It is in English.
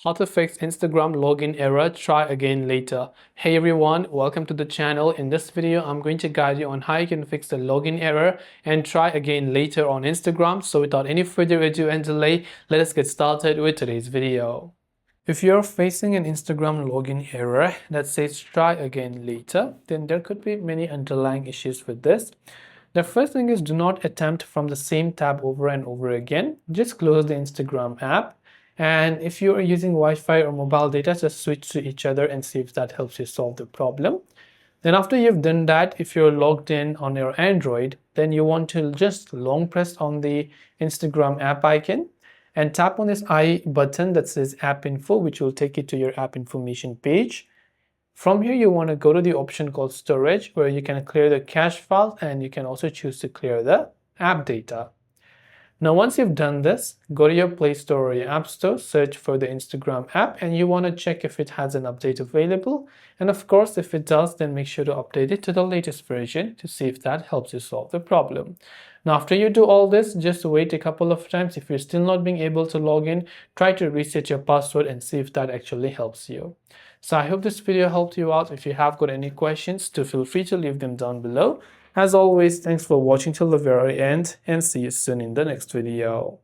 How to fix Instagram login error, try again later. Hey everyone, welcome to the channel. In this video, I'm going to guide you on how you can fix the login error and try again later on Instagram. So without any further ado and delay, let us get started with today's video. If you're facing an Instagram login error that says try again later, then there could be many underlying issues with this. The first thing is, do not attempt from the same tab over and over again. Just close the Instagram app. And if you are using Wi-Fi or mobile data, just switch to each other and see if that helps you solve the problem. Then after you've done that, if you're logged in on your Android, then you want to just long press on the Instagram app icon and tap on this I button that says App Info, which will take you to your app information page. From here, you want to go to the option called Storage, where you can clear the cache file and you can also choose to clear the app data. Now, once you've done this, go to your Play Store or your App Store, search for the Instagram app, and you want to check if it has an update available. And of course, if it does, then make sure to update it to the latest version to see if that helps you solve the problem. Now, after you do all this, just wait a couple of times. If you're still not being able to log in, try to reset your password and see if that actually helps you. So I hope this video helped you out. If you have got any questions, feel free to leave them down below. As always, thanks for watching till the very end and see you soon in the next video.